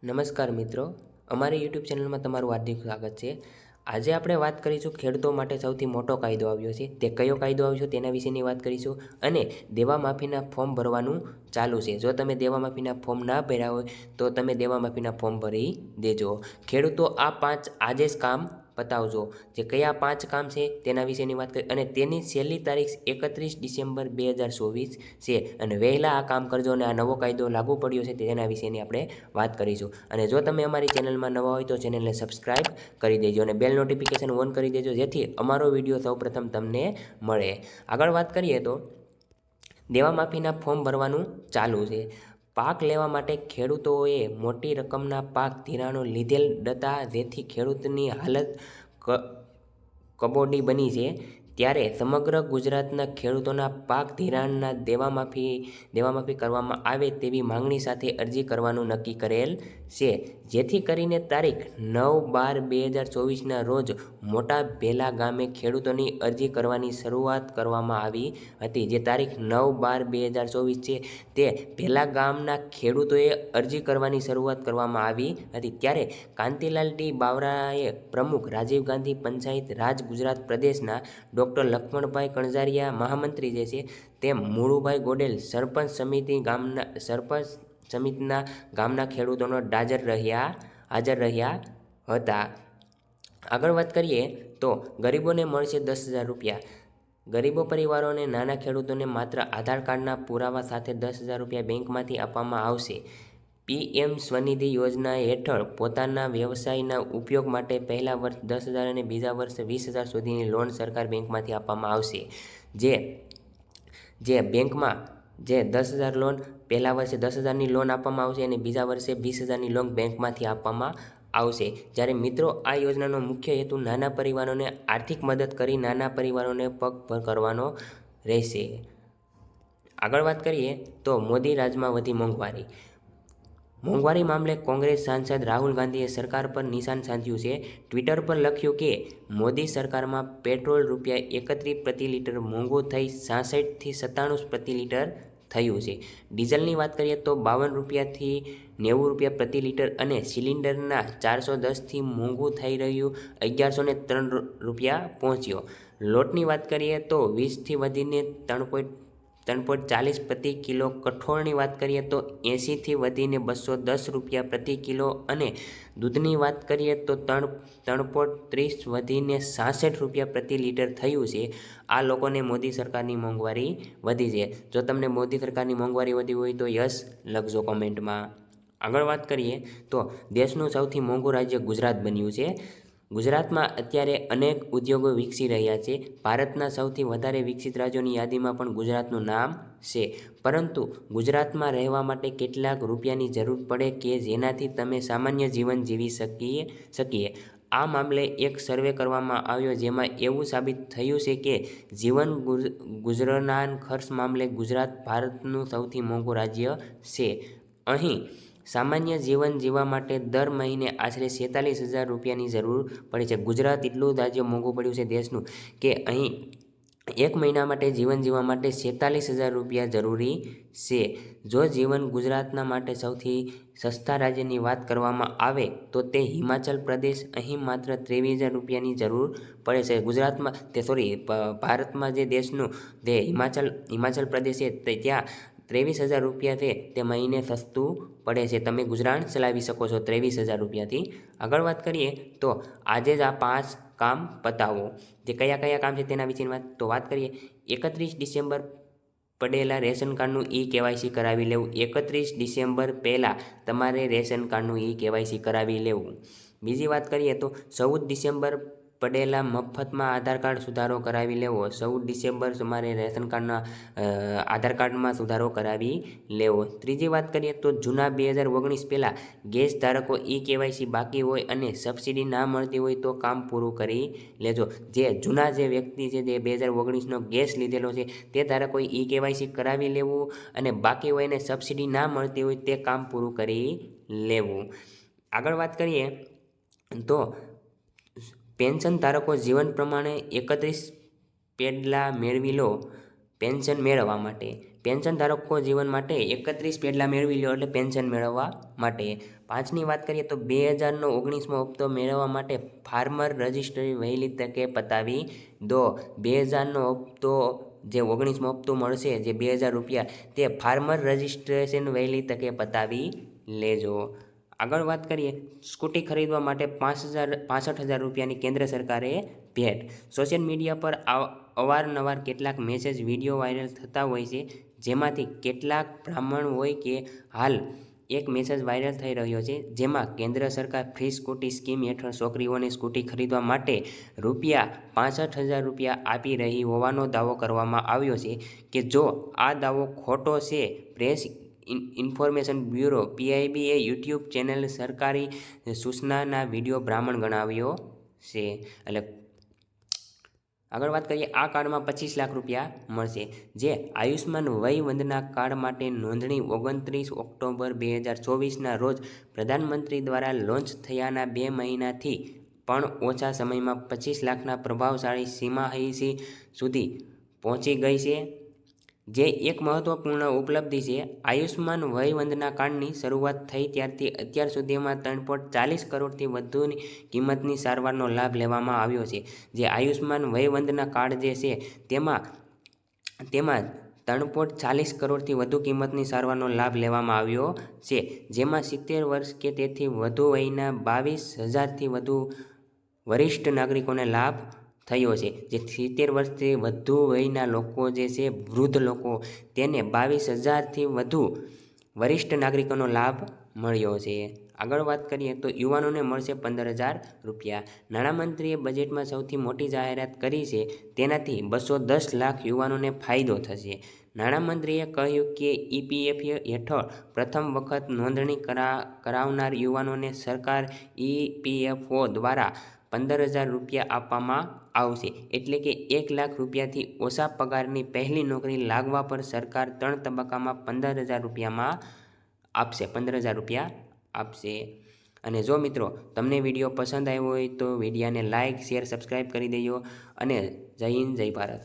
નમસ્કાર મિત્રો, અમારી યુટ્યુબ ચેનલમાં તમારું હાર્દિક સ્વાગત છે। આજે આપણે વાત કરીશું ખેડૂતો માટે સૌથી મોટો કાયદો આવ્યો છે તે કયો કાયદો આવ્યો તેના વિશેની વાત કરીશું અને દેવા માફીના ફોર્મ ભરવાનું ચાલુ છે। જો તમે દેવા માફીના ફોર્મ ના ભર્યા હોય તો તમે દેવા માફીના ફોર્મ ભરી દેજો। ખેડૂતો આજે જ કામ પતાવજો। જે કયા 5 કામ છે તેના વિશેની વાત કરી અને તેની છેલ્લી તારીખ 31 ડિસેમ્બર 2024 છે અને વહેલા આ કામ કરજો અને આ નવો કાયદો લાગુ પડ્યો છે તેના વિશેની આપણે વાત કરીશું। અને જો તમે અમારી ચેનલમાં નવા હોય તો ચેનલને સબસ્ક્રાઇબ કરી દેજો અને બેલ નોટિફિકેશન ઓન કરી દેજો જેથી અમારો વિડીયો સૌપ્રથમ તમને મળે। આગળ વાત કરીએ તો દેવા માફીના ફોર્મ ભરવાનું ચાલુ છે। પાક લેવા માટે ખેડૂતોએ મોટી રકમના પાક ધિરાણો લીધેલ હતા જેથી ખેડૂતની હાલત કબોડી બની છે। ત્યારે સમગ્ર ગુજરાતના ખેડૂતોના પાક ધિરાણના દેવામાફી કરવામાં આવે તેવી માંગણી સાથે અરજી કરવાનું નક્કી કરેલ છે। જેથી કરીને તારીખ 9/12/2024ના રોજ મોટા ભેલા ગામે ખેડૂતોની અરજી કરવાની શરૂઆત કરવામાં આવી હતી। જે તારીખ 9/12/2024 છે તે ભેલા ગામના ખેડૂતોએ અરજી કરવાની શરૂઆત કરવામાં આવી હતી। ત્યારે કાંતિલાલ ડી બાવરાએ પ્રમુખ, રાજીવ ગાંધી પંચાયત રાજ ગુજરાત પ્રદેશના ડૉક્ટર લક્ષ્મણભાઈ કણઝારિયા મહામંત્રી જે છે તેમ મુળુભાઈ ગોડેલ સરપંચ સમિતિના ગામના ખેડૂતોનો હાજર રહ્યા હતા। આગળ વાત કરીએ તો ગરીબોને મળશે 10,000 રૂપિયા। ગરીબો પરિવારોને નાના ખેડૂતોને માત્ર આધાર કાર્ડના પુરાવા સાથે 10,000 રૂપિયા બેંકમાંથી આપવામાં આવશે। પીએમ સ્વનિધિ યોજના હેઠળ પોતાના વ્યવસાયના ઉપયોગ માટે પહેલા વર્ષ 10,000 અને બીજા વર્ષે 20,000 સુધીની લોન સરકાર બેંકમાંથી આપવામાં આવશે। જે બેંકમાં જે 10,000 લોન પહેલા વર્ષે 10,000ની લોન આપવામાં આવશે અને બીજા વર્ષે 20,000ની લોન બેંકમાંથી આપવામાં આવશે। જ્યારે મિત્રો આ યોજનાનો મુખ્ય હેતુ નાના પરિવારોને આર્થિક મદદ કરી નાના પરિવારોને પગભર કરવાનો રહેશે। આગળ વાત કરીએ તો મોદી રાજમાં વધી મોંઘવારી મામલે કોંગ્રેસ સાંસદ રાહુલ ગાંધીએ સરકાર પર નિશાન સાધ્યું છે। ટ્વિટર પર લખ્યું કે મોદી સરકારમાં પેટ્રોલ ₹31 પ્રતિ લીટર મોંઘું થઈ 66થી 97 પ્રતિ લીટર થયું છે। ડીઝલની વાત કરીએ તો ₹52થી ₹90 પ્રતિ લીટર અને સિલિન્ડરના 410થી મોંઘું થઈ રહ્યું ₹1,103 પહોંચ્યો। લોટની વાત કરીએ તો 20થી વધીને 3.40 પ્રતિ કિલો, કઠોળની વાત કરીએ તો 80થી વધીને ₹210 પ્રતિ કિલો અને દૂધની વાત કરીએ તો 3.30 વધીને ₹66 પ્રતિ લીટર થયું છે। આ લોકોને મોદી સરકારની મોંઘવારી વધી છે। જો તમને મોદી સરકારની મોંઘવારી વધી હોય તો યસ લખજો કોમેન્ટમાં। આગળ વાત કરીએ તો દેશનું સૌથી મોંઘું રાજ્ય ગુજરાત બન્યું છે। ગુજરાતમાં અત્યારે અનેક ઉદ્યોગો વિકસી રહ્યા છે। ભારતના સૌથી વધારે વિકસિત રાજ્યોની યાદીમાં પણ ગુજરાતનું નામ છે। પરંતુ ગુજરાતમાં રહેવા માટે કેટલાક રૂપિયાની જરૂર પડે કે જેનાથી તમે સામાન્ય જીવન જીવી શકીએ। આ મામલે એક સર્વે કરવામાં આવ્યો જેમાં એવું સાબિત થયું છે કે જીવન ગુજરાન ખર્ચ મામલે ગુજરાત ભારતનું સૌથી મોંઘું રાજ્ય છે। અહીં સામાન્ય જીવન જીવવા માટે દર મહિને આશરે 47,000 રૂપિયાની જરૂર પડે છે। ગુજરાત એટલું રાજ્ય મોંઘું પડ્યું છે દેશનું કે અહીં એક મહિના માટે જીવન જીવવા માટે 47,000 રૂપિયા જરૂરી છે। જો જીવન ગુજરાતના માટે સૌથી સસ્તા રાજ્યની વાત કરવામાં આવે તો તે હિમાચલ પ્રદેશ। અહીં માત્ર 23,000 રૂપિયાની જરૂર પડે છે। ભારતમાં જે દેશનું જે હિમાચલ પ્રદેશ છે ત્યાં 23,000 રૂપિયા છે તે મહિને સસ્તું પડે છે। તમે ગુજરાન ચલાવી શકો છો 23,000 રૂપિયાથી। આગળ વાત કરીએ તો આજે જ આ 5 કામ પતાવો। જે કયા કામ છે તેના વિશેની વાત કરીએ। 31 ડિસેમ્બર પડેલા રેશન કાર્ડનું KYC કરાવી લેવું। 31 ડિસેમ્બર પહેલાં તમારે રેશન કાર્ડનું KYC કરાવી લેવું। બીજી વાત કરીએ તો 14 ડિસેમ્બર પડેલા મફતમાં આધાર કાર્ડ સુધારો કરાવી લેવો। 14 ડિસેમ્બર તમારે રેશન કાર્ડના આધાર કાર્ડમાં સુધારો કરાવી લેવો। ત્રીજી વાત કરીએ તો જૂના 2019 પહેલાં ગેસ ધારકો KYC બાકી હોય અને સબસિડી ના મળતી હોય તો કામ પૂરું કરી લેજો। જે જૂના જે વ્યક્તિ છે જે 2019નો ગેસ લીધેલો છે તે ધારકોએ KYC કરાવી લેવું અને બાકી હોય ને સબસિડી ના મળતી હોય તે કામ પૂરું કરી લેવું। આગળ વાત કરીએ તો પેન્શન ધારકો જીવન પ્રમાણે 31 પહેલાં મેળવી લો। પેન્શન મેળવવા માટે પેન્શન ધારકો જીવન માટે 31 પેડલા મેળવી લો એટલે પેન્શન મેળવવા માટે. 5ની વાત કરીએ તો 2019મો હપ્તો મેળવવા માટે ફાર્મર રજિસ્ટ્રી વહેલી તકે પતાવી દો. 2000નો હપ્તો જે 19મો હપ્તો મળશે જે 2000 રૂપિયા તે ફાર્મર રજિસ્ટ્રેશન વહેલી તકે પતાવી લેજો. આગળ વાત કરીએ સ્કૂટી ખરીદવા માટે 65,000 રૂપિયાની કેન્દ્ર સરકારે ભેટ. સોશિયલ મીડિયા પર અવારનવાર કેટલાક મેસેજ વિડીયો વાયરલ થતા હોય છે, જેમાંથી કેટલાક ભ્રામણ હોય કે હાલ એક મેસેજ વાયરલ થઈ રહ્યો છે, જેમાં કેન્દ્ર સરકાર ફ્રી સ્કૂટી સ્કીમ હેઠળ છોકરીઓને સ્કૂટી ખરીદવા માટે ₹65,000 રૂપિયા આપી રહી હોવાનો દાવો કરવામાં આવ્યો છે કે જો આ દાવો ખોટો છે. પ્રેસ ઇન્ફોર્મેશન બ્યુરો PIB એ યુટ્યુબ ચેનલ સરકારી સૂચનાના વિડીયો ભ્રામણ ગણાવ્યો છે. એટલે આગળ વાત કરીએ આ કાર્ડમાં 25 લાખ રૂપિયા મળશે. જે આયુષ્માન વય વંદના કાર્ડ માટે નોંધણી 29 ઓક્ટોબર 2024ના રોજ પ્રધાનમંત્રી દ્વારા લોન્ચ થયાના 2 મહિનાથી પણ ઓછા સમયમાં 25 લાખના પ્રભાવશાળી સીમાહિસી સુધી પહોંચી ગઈ છે, જે એક મહત્વપૂર્ણ ઉપલબ્ધિ છે. આયુષ્માન વય વંદના કાર્ડની શરૂઆત થઈ ત્યારથી અત્યાર સુધીમાં 3.40 કરોડથી વધુની કિંમતની સારવારનો લાભ લેવામાં આવ્યો છે. જે આયુષ્માન વય વંદના કાર્ડ જે છે તેમાં 3.40 કરોડથી વધુ કિંમતની સારવારનો લાભ લેવામાં આવ્યો છે, જેમાં 70 વર્ષ કે તેથી વધુ વયના 22,000થી વધુ વરિષ્ઠ નાગરિકોને લાભ થયો છે. જે 70 વર્ષથી વધુ વયના લોકો જે છે વૃદ્ધ લોકો તેને 22,000થી વધુ વરિષ્ઠ નાગરિકોનો લાભ મળ્યો છે. આગળ વાત કરીએ તો યુવાનોને મળશે 15,000 રૂપિયા. નાણામંત્રીએ બજેટમાં સૌથી મોટી જાહેરાત કરી છે, તેનાથી 210 લાખ યુવાનોને ફાયદો થશે. નાણામંત્રીએ કહ્યું કે EPF હેઠળ પ્રથમ વખત નોંધણી કરાવનાર યુવાનોને સરકાર EPFO દ્વારા 15,000 રૂપિયા આપવામાં આવશે. એટલે કે 1 લાખ રૂપિયાથી ઓછા પગારની પહેલી નોકરી લાગવા પર સરકાર 3 તબક્કામાં 15,000 રૂપિયામાં આપશે 15,000 રૂપિયા આપશે. અને જો મિત્રો તમને વિડીયો પસંદ આવ્યો હોય તો વિડીયાને લાઇક, શેર, સબસ્ક્રાઈબ કરી દેજો. અને જય હિન્દ, જય ભારત.